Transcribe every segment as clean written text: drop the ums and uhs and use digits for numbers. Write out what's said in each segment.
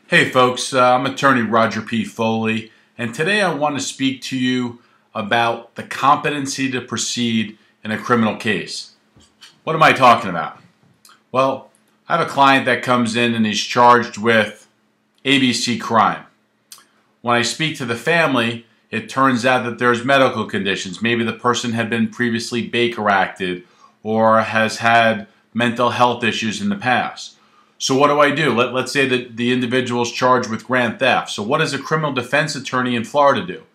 Hey folks, I'm attorney Roger P. Foley, and today I want to speak to you about the competency to proceed in a criminal case. What am I talking about? Well, I have a client that comes in and he's charged with ABC crime. When I speak to the family, it turns out that there's medical conditions. Maybe the person had been previously Baker Acted or has had mental health issues in the past. So what do? Let's say that the individual is charged with grand theft. So what does a criminal defense attorney in Florida do?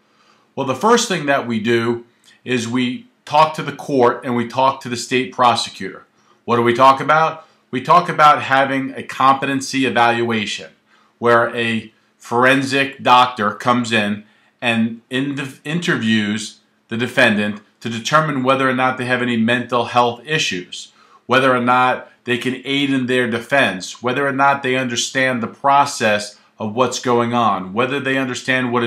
Well, the first thing that we do is we talk to the court and we talk to the state prosecutor. What do we talk about? We talk about having a competency evaluation where a forensic doctor comes in and interviews the defendant to determine whether or not they have any mental health issues, whether or not they can aid in their defense, whether or not they understand the process of what's going on, whether they understand what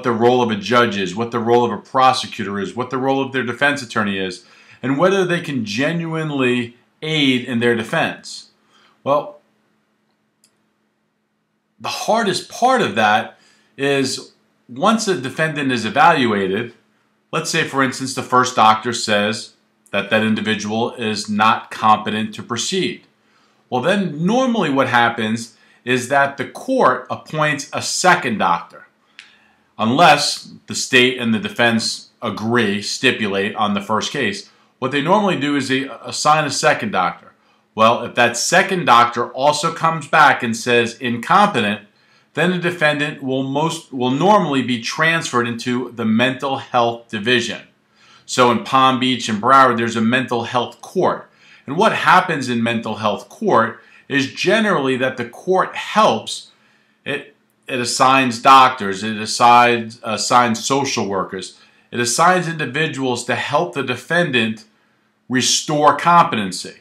the role of a judge is, what the role of a prosecutor is, what the role of their defense attorney is, and whether they can genuinely aid in their defense. Well, the hardest part of that is once a defendant is evaluated, let's say for instance the first doctor says that individual is not competent to proceed. Well, then normally what happens is that the court appoints a second doctor. Unless the state and the defense stipulate on the first case, what they normally do is they assign a second doctor. Well, if that second doctor also comes back and says incompetent, then the defendant will normally be transferred into the mental health division. So in Palm Beach and Broward, there's a mental health court. And what happens in mental health court is generally that the court helps. It assigns doctors, it assigns social workers, it assigns individuals to help the defendant restore competency.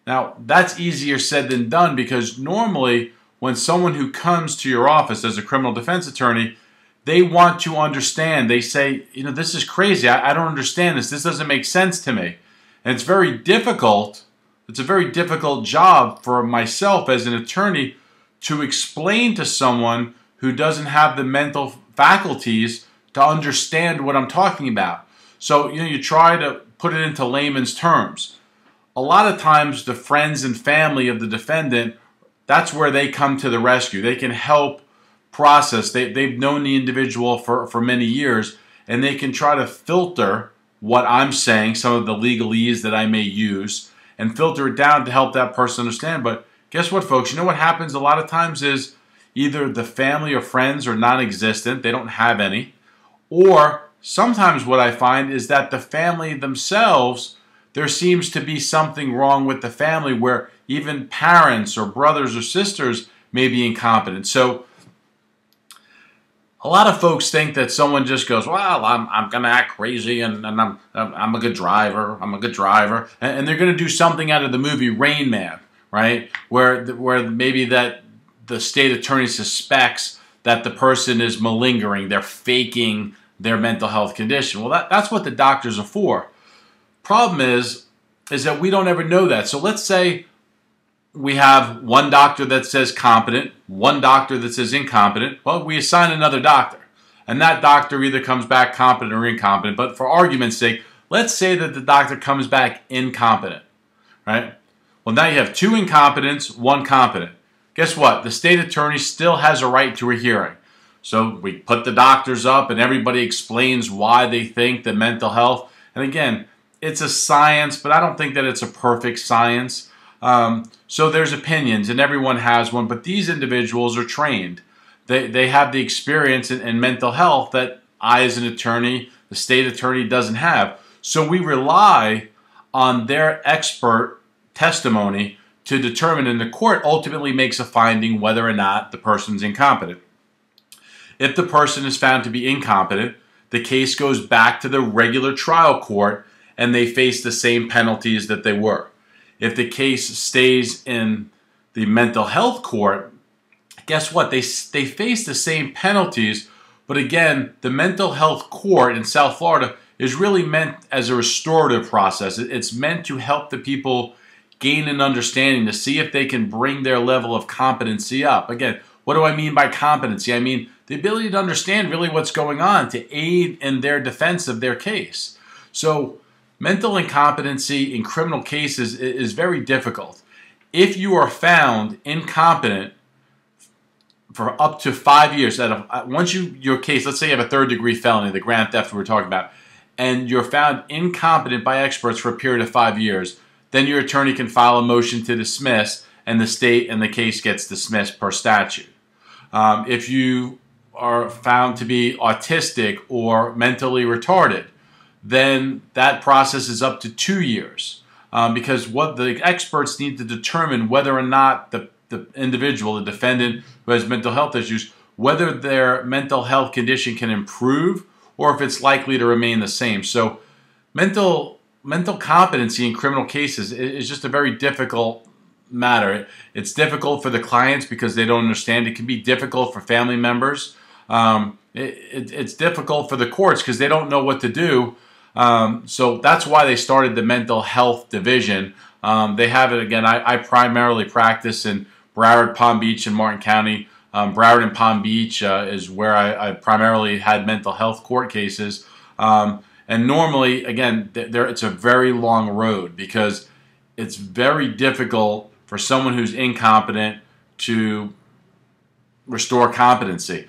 Now, that's easier said than done because normally when someone who comes to your office as a criminal defense attorney, they want to understand. They say, you know, this is crazy. I don't understand this. This doesn't make sense to me. And it's very difficult. It's a very difficult job for myself as an attorney to explain to someone who doesn't have the mental faculties to understand what I'm talking about. So, you know, you try to put it into layman's terms. A lot of times the friends and family of the defendant, that's where they come to the rescue. They can help process. They've known the individual for many years, and they can try to filter what I'm saying, some of the legalese that I may use, and filter it down to help that person understand. But guess what, folks? You know what happens a lot of times is either the family or friends are non-existent, they don't have any, or sometimes what I find is that the family themselves, there seems to be something wrong with the family where even parents or brothers or sisters may be incompetent. So a lot of folks think that someone just goes, well, I'm going to act crazy and I'm a good driver. I'm a good driver. And they're going to do something out of the movie Rain Man, right? Where maybe that the state attorney suspects that the person is malingering. They're faking their mental health condition. Well, that's what the doctors are for. Problem is that we don't ever know that. So let's say we have one doctor that says competent, one doctor that says incompetent. Well, we assign another doctor. And that doctor either comes back competent or incompetent. But for argument's sake, let's say that the doctor comes back incompetent. Right? Well, now you have two incompetents, one competent. Guess what? The state attorney still has a right to a hearing. So we put the doctors up and everybody explains why they think that mental health. And again, it's a science, but I don't think that it's a perfect science. So there's opinions, and everyone has one, but these individuals are trained. They have the experience in mental health that I, as an attorney, the state attorney doesn't have. So we rely on their expert testimony to determine, and the court ultimately makes a finding whether or not the person's incompetent. If the person is found to be incompetent, the case goes back to the regular trial court, and they face the same penalties that they were. If the case stays in the mental health court, guess what? They face the same penalties, but again, the mental health court in South Florida is really meant as a restorative process. It's meant to help the people gain an understanding to see if they can bring their level of competency up. Again, what do I mean by competency? I mean the ability to understand really what's going on to aid in their defense of their case. So mental incompetency in criminal cases is very difficult. If you are found incompetent for up to 5 years, once your case, let's say you have a third-degree felony, the grand theft we were talking about, and you're found incompetent by experts for a period of 5 years, then your attorney can file a motion to dismiss, and the state and the case gets dismissed per statute. If you are found to be autistic or mentally retarded, then that process is up to 2 years, because what the experts need to determine whether or not the individual, the defendant who has mental health issues, whether their mental health condition can improve or if it's likely to remain the same. So mental competency in criminal cases is just a very difficult matter. It's difficult for the clients because they don't understand. It can be difficult for family members. It's difficult for the courts because they don't know what to do. So that's why they started the mental health division. They have it, again, I primarily practice in Broward, Palm Beach, and Martin County. Broward and Palm Beach is where I primarily had mental health court cases. And normally, again, it's a very long road because it's very difficult for someone who's incompetent to restore competency.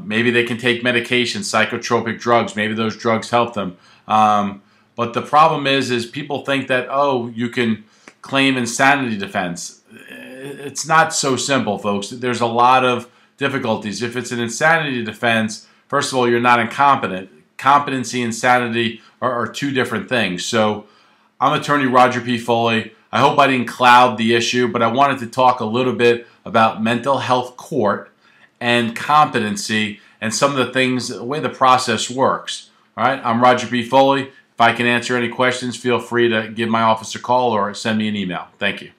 Maybe they can take medication, psychotropic drugs. Maybe those drugs help them. But the problem is people think that, oh, you can claim insanity defense. It's not so simple, folks. There's a lot of difficulties. If it's an insanity defense, first of all, you're not incompetent. Competency and insanity are two different things. So I'm attorney Roger P. Foley. I hope I didn't cloud the issue, but I wanted to talk a little bit about mental health court and competency and some of the things, the way the process works. All right, I'm Roger P. Foley. If I can answer any questions, feel free to give my office a call or send me an email. Thank you.